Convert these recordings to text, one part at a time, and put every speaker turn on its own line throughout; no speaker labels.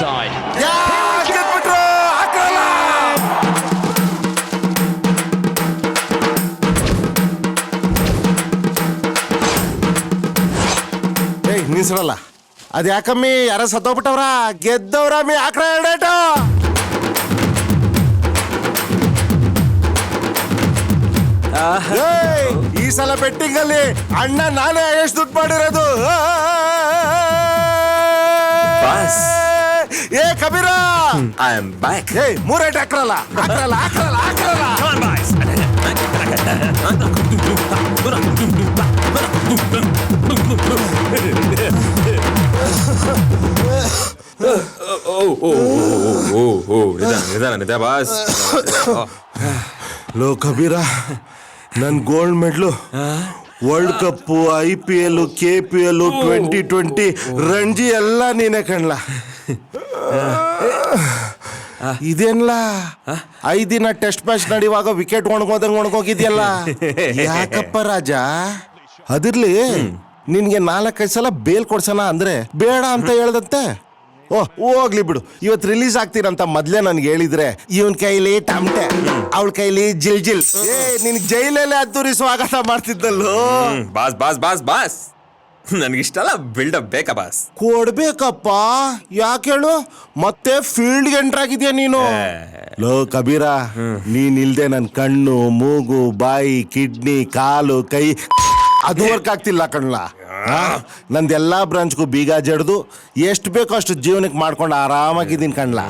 side.
ಗೆದ್ಬಿಟ್ರು ಹಾಕಲ್ಲ. ಏಯ್ ನಿಲ್ಸರಲ್ಲ ಅದ್ ಯಾಕಮ್ಮಿ ಯಾರ ಸತ್ತೋಗ್ಬಿಟ್ಟವ್ರ ಗೆದ್ದವ್ರಮ್ಮಿ ಹಾಕ್ರ ಎರಡೇಟು. ಈ ಸಲ ಬೆಟ್ಟಿಂಗ್ ಅಲ್ಲಿ ಅಣ್ಣ ನಾನೇ ಎಷ್ಟು ದುಡ್ಡು ಮಾಡಿರೋದು. ಏ ಕಬೀರ
I am back.
ಏ ಮೂರೇಟ್ ಹಾಕ್ರಲ್ಲ ಹಾಕ್ರಲ್ಲ ಹಾಕ್ರಲ್ಲ ಹಾಕ್ರಲ್ಲ.
Come on, boys. ನಿಧಾನ ಬಾಸ್.
ಲೋ ಕಬೀರ ನನ್ gold medal world cup IPL KPL 2020 Ranji ಎಲ್ಲ ನೀನೆ ಕಣ್ಲ. ಇದೇನ್ಲ 5 ದಿನ ಟೆಸ್ಟ್ ಮ್ಯಾಚ್ ನಡೆಯುವಾಗ ವಿಕೆಟ್ ಒಣಗೋಗಿದ್ಯಲ್ಲ ಯಾಕಪ್ಪ ರಾಜ? ಅದಿರ್ಲಿ ನಿನ್ಗೆ 4-5 ಸಲ ಬೇಲ್ ಕೊಡ್ಸೋಣ ಅಂದ್ರೆ ಬೇಡ ಅಂತ ಹೇಳ್ದಂತೆ. ಹೋಗ್ಲಿ ಬಿಡು, ಇವತ್ತು ರಿಲೀಸ್ ಆಗ್ತೀರಂತ ಮೊದ್ಲೇ ನನ್ಗೆ ಹೇಳಿದ್ರೆ ಇವನ್ ಕೈಲಿ ಟಮಟೆ ಅವಳ ಕೈಲಿ ಜಿಲ್ ನಿನ್ ಜೈಲಲ್ಲೇ ಅದ್ದೂರಿ ಸ್ವಾಗತ ಮಾಡ್ತಿದ್ದಲ್ಲೋ.
ಬಾಸ್ ಬಾಸ್ ಬಾಸ್ ಬಾಸ್ ನನ್ಗಿಷ್ಟಲ್ಲ ಬಿಲ್ಡಪ್ ಬೇಕಾ ಬಾಸ್?
ಕೊಡ್ಬೇಕಪ್ಪ. ಯಾಕೆ ಹೇಳು, ಮತ್ತೆ ಫೀಲ್ಡ್ ಎಂಟರ್ ಆಗಿದ್ಯಾ ನೀನು. ಲೋ ಕಬೀರ, ನೀನ್ ಇಲ್ದೆ ನನ್ ಕಣ್ಣು ಮೂಗು ಬಾಯಿ ಕಿಡ್ನಿ ಕಾಲು ಕೈ ಅದು ವರ್ಕ್ ಆಗ್ತಿಲ್ಲ ಕಣ್ಲ. ನಂದೆಲ್ಲಾ ಬ್ರಾಂಚ್ಗೂ ಬೀಗ ಜಡ್ದು ಎಷ್ಟು ಬೇಕೋ ಅಷ್ಟು ಜೀವನಕ್ಕೆ ಮಾಡ್ಕೊಂಡು ಆರಾಮಾಗಿದ್ದೀನಿ ಕಣ್ಲ.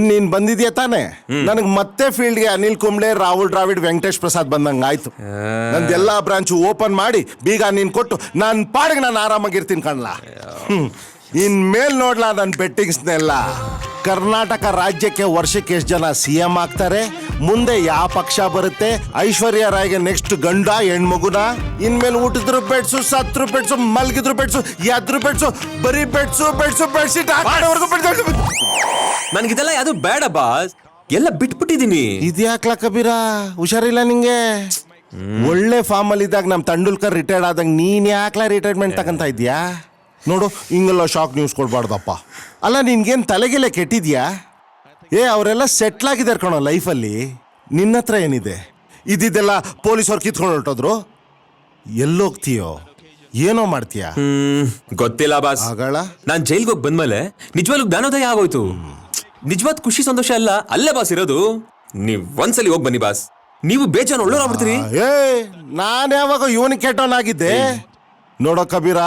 ನೀನ್ ಬಂದಿದ್ಯಾ ತಾನೆ, ನನಗ್ ಮತ್ತೆ ಫೀಲ್ಡ್ಗೆ ಅನಿಲ್ ಕುಂಬ್ಳೆ ರಾಹುಲ್ ದ್ರಾವಿಡ್ ವೆಂಕಟೇಶ್ ಪ್ರಸಾದ್ ಬಂದಂಗ ಆಯ್ತು. ನಂದೆಲ್ಲಾ ಬ್ರಾಂಚ್ ಓಪನ್ ಮಾಡಿ ಬೀಗ ನೀನ್ ಕೊಟ್ಟು ನನ್ ಪಾಡಿಗೆ ನಾನು ಆರಾಮಾಗಿರ್ತೀನಿ ಕಣ್ಲ. ಇನ್ ಮೇಲ್ ನೋಡ್ಲಾ ನನ್ ಬೆಟ್ಟಿಂಗ್ಸ್ನೆಲ್ಲ. ಕರ್ನಾಟಕ ರಾಜ್ಯಕ್ಕೆ ವರ್ಷಕ್ಕೆ ಎಷ್ಟು ಜನ CM ಆಗ್ತಾರೆ, ಮುಂದೆ ಯಾವ ಪಕ್ಷ ಬರುತ್ತೆ, ಐಶ್ವರ್ಯ ರಾಯ್ಗೆ ನೆಕ್ಸ್ಟ್ ಗಂಡ ಹೆಣ್ಮಗುನ, ಇನ್ಮೇಲೆ ಊಟದ್ರು ಬೆಡ್ಸು, ಸತ್ರು ಬೆಡ್ಸು, ಮಲ್ಗಿದ್ರು ಬೆಡ್ಸು, ಎದ್ರು ಬೆಡ್ಸು, ಬರೀ ಬೆಡ್ಸು ಬೆಡ್ಸು ಬೆಡ್ಶೀಟ್ ಹಾಕೋವರೆಗೂ
ನನ್ಗಿದೆಲ್ಲ ಯಾವ್ದು ಬೇಡ ಬಾಸ್, ಎಲ್ಲ ಬಿಟ್ಬಿಟ್ಟಿದೀನಿ.
ಇದ್ಯಾಕ್ಲ ಕಬೀರ, ಹುಷಾರಿಲ್ಲ ನಿಂಗೆ? ಒಳ್ಳೆ ಫಾರ್ಮ್ ಅಲ್ಲಿ ಇದ್ದಾಗ ನಮ್ ತೆಂಡೂಲ್ಕರ್ ರಿಟೈರ್ಡ್ ಆದಂಗ ನೀನ್ ಯಾಕ್ಲ ರಿಟೈರ್ಮೆಂಟ್ ತಗಂತ ಇದ್ಯಾ? ನೋಡು, ಹಿಂಗೆಲ್ಲ ಶಾಕ್ ನ್ಯೂಸ್ ಕೊಡ್ಬಾರ್ದಪ್ಪ. ಅಲ್ಲ ನಿನ್ಗೇನ್ ತಲೆಗೆಲ್ಲ ಕೆಟ್ಟಿದ್ಯಾ? ಅವರೆಲ್ಲ ಸೆಟ್ಲ್ ಆಗಿದ್ದಾರೆ ಕಣೋ ಲೈಫಲ್ಲಿ. ನಿನ್ನ ಹತ್ರ ಏನಿದೆ? ಇದ್ದಿದ್ದೆಲ್ಲ ಪೊಲೀಸವ್ರು ಕಿತ್ಕೊಂಡು ಹೊರಟೋದ್ರು. ಎಲ್ಲೋಗ್ತೀಯೋ ಏನೋ ಮಾಡ್ತೀಯಾ?
ಗೊತ್ತಿಲ್ಲ ಬಾಸ್.
ಆಗಳ
ನಾನ್ ಜೈಲ್ಗೆ ಹೋಗಿ ಬಂದ್ಮೇಲೆ ನಿಜವಾಗ್ಲೂ ಜ್ಞಾನೋದಯ ಆಗೋಯ್ತು. ನಿಜವಾದ ಖುಷಿ ಸಂತೋಷ ಎಲ್ಲ ಅಲ್ಲೇ ಬಾಸ್ ಇರೋದು. ನೀವ್ ಒಂದ್ಸಲಿ ಹೋಗಿ ಬನ್ನಿ ಬಾಸ್, ನೀವು ಬೇಜಾನ್ ಒಳ್ಳೋರಾಗ್ಬಿಡ್ತೀರಿ.
ನಾನ್ ಯಾವಾಗ ಇವನ್ ಕೆಟ್ಟವನಾಗಿದ್ದೆ? ನೋಡೋ ಕಬೀರ,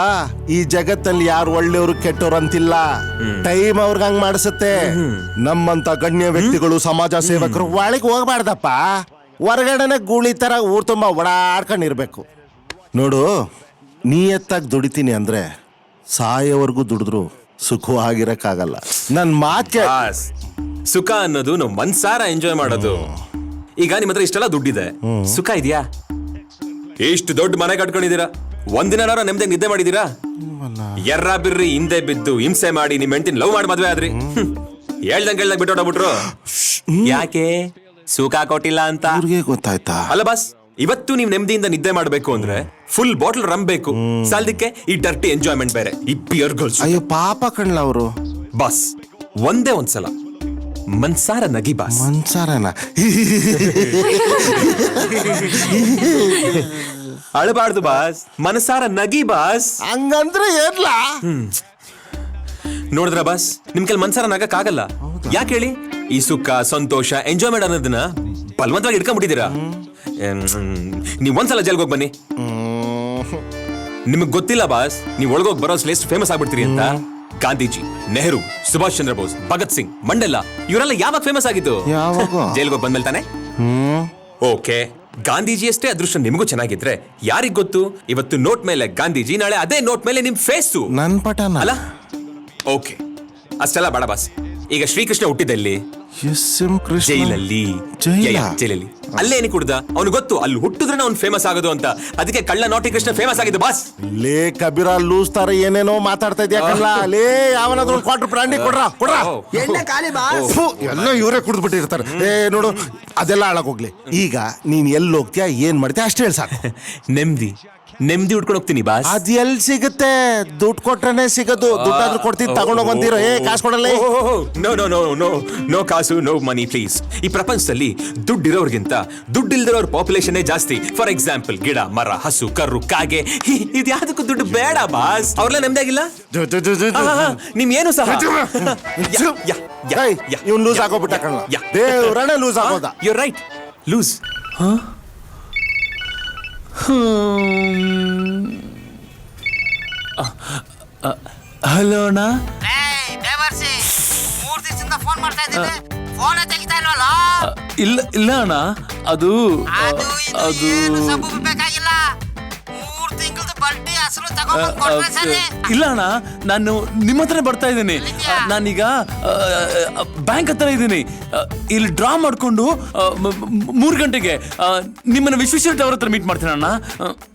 ಈ ಜಗತ್ತಲ್ಲಿ ಯಾರು ಒಳ್ಳೆಯವರು ಕೆಟ್ಟವ್ರು ಅಂತಿಲ್ಲ. ಟೈಮ್ ಅವ್ರಿಗೆ ಹಂಗ್ ಮಾಡಿಸುತ್ತೆ. ನಮ್ಮಂತ ಗಣ್ಯ ವ್ಯಕ್ತಿಗಳು, ಸಮಾಜ ಸೇವಕರು ಒಳಗೆ ಹೋಗ್ಬಾರ್ದಪ್ಪ. ಹೊರಗಡೆನೆ ಗೂಳಿ ತರ ಊರ್ ತುಂಬಾ ಓಡಾಡ್ಕೊಂಡಿರ್ಬೇಕು. ನೋಡು, ನಿಯತ್ತಾಗಿ ದುಡಿತೀನಿ ಅಂದ್ರೆ ಸಾಯೋವರೆಗೂ ದುಡಿದ್ರು ಸುಖವಾಗಿರಕ್ಕಾಗಲ್ಲ. ನನ್ ಮಾತ್
ಸುಖ ಅನ್ನೋದು ನಾವು ಮನ್ಸಾರ ಎಂಜಾಯ್ ಮಾಡೋದು. ಈಗ ನಿಮ್ಮ ಹತ್ರ ಇಷ್ಟೆಲ್ಲ ದುಡ್ಡಿದೆ, ಸುಖ ಇದೆಯಾ? ಎಷ್ಟು ದೊಡ್ಡ ಮನೆ ಕಟ್ಕೊಂಡಿದ್ದೀರಾ, ಒಂದಿನಾರ ನೆಮ್ಮದಿ ನಿದ್ದೆ ಮಾಡಿದೀರಾ? ಎರ್ರ ಬಿರ್ರಿ ಹಿಂದೆ ಬಿದ್ದು ಹಿಂಸೆ ಮಾಡಿ ನಿಮ್ ಹೆಂಡತಿನ ಲವ್ ಮಾಡಿ ಮದ್ವೆ ಆದ್ರಿ. ಹೇಳ್ದಂಗ್ ಬಿಟ್ಟೋಗ್ಬಿಟ್ರು. ಯಾಕೆ? ಸುಖ ಕೊಟ್ಟಿಲ್ಲ ಅಂತ
ಗೊತ್ತಾಯ್ತಾ?
ಅಲ್ಲ ಬಾಸ್, ಇವತ್ತು ನೀವ್ ನೆಮ್ಮದಿಯಿಂದ ನಿದ್ದೆ ಮಾಡ್ಬೇಕು ಅಂದ್ರೆ ಫುಲ್ ಬಾಟಲ್ ರಮ್ ಬೇಕು. ಸಾಲದಕ್ಕೆ ಈ ಡರ್ಟಿ ಎಂಜಾಯ್ಮೆಂಟ್ ಬೇರೆ, ಈ ಪಿಯರ್ ಗರ್ಲ್ಸ್.
ಅಯ್ಯೋ ಪಾಪ ಕಣ್ಲ ಅವರು.
ಬಾಸ್, ಒಂದೇ ಒಂದ್ಸಲ ಮನ್ಸಾರ ನಗಿ ಬಾಸ್.
ಮನ್ಸಾರನ
ಅಳಬಾರ್ದು ಬಾಸ್, ಮನಸಾರ ನಗಿ ಬಾಸ್.
ಹಂಗಂದ್ರೆ ಏನ್ಲಾ?
ನೋಡಿದ್ರ ಬಾಸ್, ನಿಮ್ ಕೆಲ ಮನ್ಸಾರ ನಗಕ್ಕಾಗಲ್ಲ. ಯಾಕೆ ಹೇಳಿ? ಈ ಸುಖ ಸಂತೋಷ ಎಂಜಾಯ್ಮೆಂಟ್ ಅನ್ನೋದನ್ನ ಬಲವಂತವಾಗಿ ಇಟ್ಕೊಂಡ್ಬಿಟ್ಟಿದ್ದೀರಾ. ನೀವ್ ಒಂದ್ಸಲ ಜೈಲ್ಗೆ ಹೋಗಿ ಬನ್ನಿ. ನಿಮಗ್ ಗೊತ್ತಿಲ್ಲ ಬಾಸ್, ನೀವ್ ಒಳಗೋಗಿ ಬರೋ ಎಷ್ಟು ಫೇಮಸ್ ಆಗ್ಬಿಡ್ತೀರಿ ಅಂತ. ಗಾಂಧೀಜಿ, ನೆಹರು, ಸುಭಾಷ್ ಚಂದ್ರ ಬೋಸ್, ಭಗತ್ ಸಿಂಗ್, ಮಂಡೆಲ್ಲ ಇವರೆಲ್ಲ ಯಾವಾಗ ಫೇಮಸ್ ಆಗಿದ್ದು? ಜೈಲ್ಗೆ ಹೋಗಿ ಬಂದ್ಮೇಲೆ ತಾನೆ. ಓಕೆ, ಗಾಂಧೀಜಿ ಅಷ್ಟೇ ಅದೃಷ್ಟ ನಿಮಗೂ ಚೆನ್ನಾಗಿದ್ರೆ ಯಾರಿಗ್ ಗೊತ್ತು, ಇವತ್ತು ನೋಟ್ ಮೇಲೆ ಗಾಂಧೀಜಿ, ನಾಳೆ ಅದೇ ನೋಟ್ ಮೇಲೆ ನಿಮ್ ಫೇಸು
ನನ್ ಪಟನ
ಅಲ್ಲ? ಓಕೆ, ಅಷ್ಟೆಲ್ಲ ಬೇಡ ಬಾಸ್. ಈಗ ಶ್ರೀಕೃಷ್ಣ ಹುಟ್ಟಿದಲ್ಲಿ ಜೈಲಲ್ಲಿ. ಜೈಲಲ್ಲಿ ಅಲ್ಲೇನಿ ಕುಡ್ದ? ಅವ್ನು ಗೊತ್ತು ಅಲ್ಲಿ ಹುಟ್ಟಿದ್ರೆ ಅವ್ನು ಫೇಮಸ್ ಆಗೋದು ಅಂತ. ಅದಕ್ಕೆ ಕಳ್ಳ ನಾಟಿ ಕೃಷ್ಣ ಫೇಮಸ್ ಆಗಿದ್ದು ಬಾಸ್.
ಲೇ ಕಬೀರ, ಲೂಸ್ ತರ ಏನೇನೋ ಮಾತಾಡ್ತಾ ಇದ್ಯಾ ಕಳ್ಳ. ಲೇ ಯಾವನಾದ್ರು ಕ್ವಾರ್ಟರ್ ಬ್ರಾಂಡಿ ಕೊಡ್ರ ಎಲ್ಲ ಇವರೇ ಕುಡ್ದ್ಬಿಟ್ಟಿರ್ತಾರೆ. ನೋಡು, ಅದೆಲ್ಲ ಹಾಳಾಗೋಗ್ಲಿ. ಈಗ ನೀನ್ ಎಲ್ಲಿ ಹೋಗ್ತೀಯಾ, ಏನ್ ಮಾಡ್ತೀಯ ಅಷ್ಟೇ ಹೇಳಿ ಸಾಕು.
ನೆಮ್ಮದಿ, ನೆಮ್ಮದಿ ಉಟ್ಕೊಂಡು ಹೋಗ್ತೀನಿ ಬಾಸ್.
ಅದ್ ಎಲ್ಲಿ ಸಿಗುತ್ತೆ? ದುಡ್ಡು ಕೊಟ್ರೇನೆ ಸಿಗೋದು. ದುಡ್ಡಾದ್ರೂ ಕೊಡ್ತೀನಿ, ತಗೊಂಡೋಗಂತೀರೋ? ಕಾಸು ಕೊಡಲ್ಲ.
No no no no no ಕಾಸು, ನೋ ಮನಿ ಪ್ಲೀಸ್. ಈ ಪ್ರಪಂಚದಲ್ಲಿ ದುಡ್ಡಿರೋರ್ಗಿಂತ ದುಡ್ಡಿಲ್ದಿರೋರ್ ಪಾಪ್ಯುಲೇಷನ್ ಜಾಸ್ತಿ. ಫಾರ್ ಎಕ್ಸಾಂಪಲ್, ಗಿಡ, ಮರ, ಹಸು, ಕರು, ಕಾಗೆ, ಇದ್ಯಾವುದಕ್ಕೂ ದುಡ್ಡು ಬೇಡ ಬಾಸ್. ಅವ್ರೆಲ್ಲ ನೆಮ್ಮದಿಯಾಗಿಲ್ಲ. ನಿಮ್ ಏನು ಸಹ
ಇವ್ನು ಲೂಸ್ ಆಗೋಗ್ಬಿಟ್ಟ ಕಣ. ದೇವ್ರಣ್ಣ ಲೂಸ್ ಆಗೋದ.
You're right. Lose.
ಹಲೋ ಅಣ್ಣ.
ದೇವರ್ಸಿ 3 ದಿವಸದಿಂದ ಫೋನ್ ಮಾಡ್ತಾ ಇದ್ದೀನಿ, ಫೋನ್ ತೆಗಿತಾ ಇಲ್ವಲ್ಲ?
ಇಲ್ಲ ಅಣ್ಣ, ಅದು
ಏನು ಸಬ್ಬು ಬೇಕಾಗಿಲ್ಲ. 3 ತಿಂಗಳದ ಬಡ್ಡಿ ಅಸಲು ತಗೊಂಡ್ಬಂದು ಕೊಟ್ರೆ ಸರಿ.
ಇಲ್ಲ ಅಣ್ಣ, ನಾನು ನಿಮ್ಮ ಹತ್ರನೇ ಬರ್ತಾ ಇದ್ದೀನಿ. ನಾನೀಗ ಬ್ಯಾಂಕ್ ಹತ್ರ ಇದ್ದೀನಿ. ಇಲ್ಲಿ ಡ್ರಾ ಮಾಡ್ಕೊಂಡು 3 ಗಂಟೆಗೆ ನಿಮ್ಮನ್ನ ವಿಶ್ವೇಶ್ವರ ಟವರ್ ಹತ್ರ ಮೀಟ್ ಮಾಡ್ತೀನಿ ಅಣ್ಣ.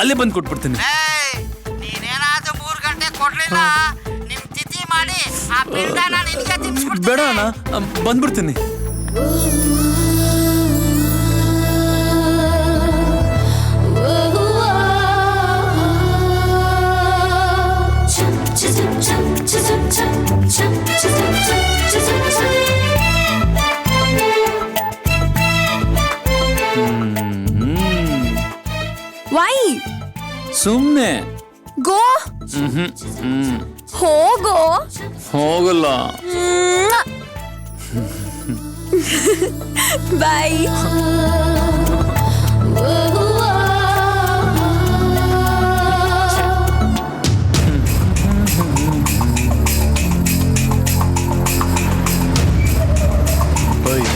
ಅಲ್ಲೇ ಬಂದು ಕೊಟ್ಬಿಡ್ತೀನಿ.
ನೀನೇನಾದ್ರೂ 3 ಗಂಟೆ ಕೊಡ್ಲಿಲ್ಲ, ನಿಮ್ ತಿಥಿ ಮಾಡಿ ಆ ಪಿಂಡನ ನಿನ್ಗೆ ತಿನ್ಸ್ಬಿಡ್ತೀನಿ.
ಬೇಡ ಅಣ್ಣ, ಬಂದ್ಬಿಡ್ತೀನಿ.
ವೈ
ಸುಮ್ನೆ
ಗೋ ಹೋಗೋ.
ಹೋಗಲ್ಲ.
ಬಾಯ್.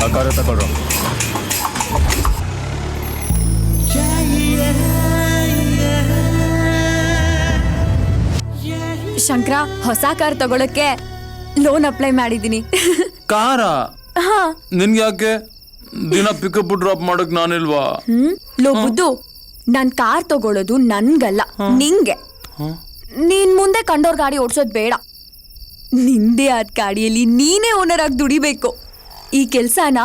ಆ ಕಾರ ತಗೊಳ್ರು.
ಶಂಕರ, ಹೊಸ ಕಾರ್ ತಗೊಳಕ್ಕೆ ಲೋನ್ ಅಪ್ಲೈ ಮಾಡಿದೀನಿ.
ಕಾರ?
ಹಾ.
ನಿನ್ಗೆ ಯಾಕೆ? ದಿನ ಪಿಕಪ್ ಡ್ರಾಪ್ ಮಾಡಕ್ ನಾನಿಲ್ವಾ?
ಲೋ ಬುದ್ದು, ನಾನ್ ಕಾರ್ ತಗೊಳ್ಳೋದು ನನ್ಗಲ್ಲ, ನಿಂಗೆ. ನೀನ್ ಮುಂದೆ ಕಂಡೋರ್ ಗಾಡಿ ಓಡ್ಸೋದ್ ಬೇಡ. ನಿಂದೇ ಆದ ಗಾಡಿಯಲ್ಲಿ ನೀನೇ ಓನರ್ ಆಗಿ ದುಡಿಬೇಕು. ಈ ಕೆಲ್ಸನ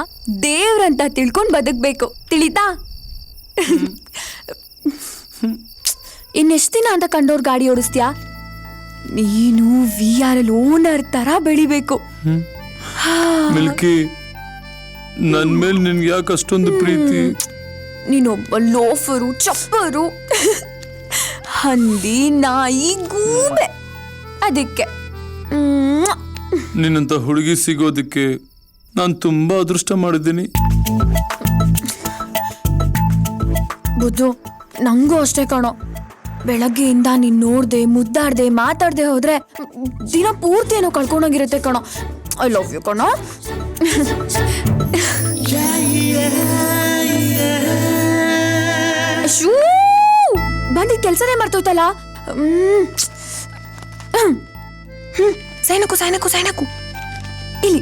ದೇವ್ರಂತ ತಿಳ್ಕೊಂಡ್ ಬದುಕ್ಬೇಕು, ತಿಳಿತಾ? ಇನ್ನೆಷ್ಟ್ ದಿನ ಅಂತ ಕಂಡೋರ್ ಗಾಡಿ ಓಡಿಸ್ತೀಯಾ? ನೀನು VR ಓನರ್ ತರ ಬೆಳಿಬೇಕು.
ಮಿಲ್ಕಿ, ನನ್ ಮೇಲೆ ನಿನ್ಗೆ ಯಾಕೆ ಅಷ್ಟೊಂದು ಪ್ರೀತಿ?
ನೀನೊಬ್ಬ ಲೋಫರು, ಚಪ್ಪರು, ಹಂದಿ, ನಾಯಿ, ಗೂಬೆ. ಅದಕ್ಕೆ
ನಿನ್ನಂತ ಹುಡುಗಿ ಸಿಗೋದಕ್ಕೆ ನಾನು ತುಂಬಾ ಅದೃಷ್ಟ ಮಾಡಿದ್ದೀನಿ.
ಬುದ್ದು, ನಂಗೂ ಅಷ್ಟೇ ಕಣೋ. ಬೆಳಗ್ಗೆಯಿಂದ ನೀನ್ ನೋಡ್ದೆ, ಮುದ್ದಾಡ್ದೆ, ಮಾತಾಡ್ದೆ ಹೋದ್ರೆ ದಿನ ಪೂರ್ತಿ ಏನೋ ಕಳ್ಕೊಂಡೋಗಿರುತ್ತೆ ಕಣೋ. ಐ ಲವ್ ಯು ಕಣೋ. ಶೂ ಬಂದಿದ್ ಕೆಲ್ಸನೇ ಮರ್ತೋಯ್ತಲ್ಲ. ಸೈನಕು ಇಲ್ಲಿ.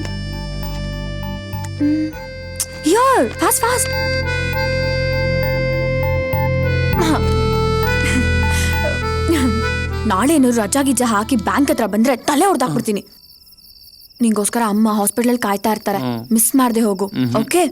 ಯಾರ್ ಫಾಸ್ಟ್ ಫಾಸ್ಟ್. ನಾಳೆ ಏನಾದ್ರು ರಜಾ ಗಿಜ್ಜಾ ಹಾಕಿ ಬ್ಯಾಂಕ್ ಹತ್ರ ಬಂದ್ರೆ ತಲೆ ಹೊಡೆದಾಕ್ಬಿಡ್ತೀನಿ. ನಿಂಗೋಸ್ಕರ ಅಮ್ಮ ಹಾಸ್ಪಿಟಲ್ ಕಾಯ್ತಾ ಇರ್ತಾರೆ. ಮಿಸ್ ಮಾಡ್ದೆ ಹೋಗು, ಓಕೆ?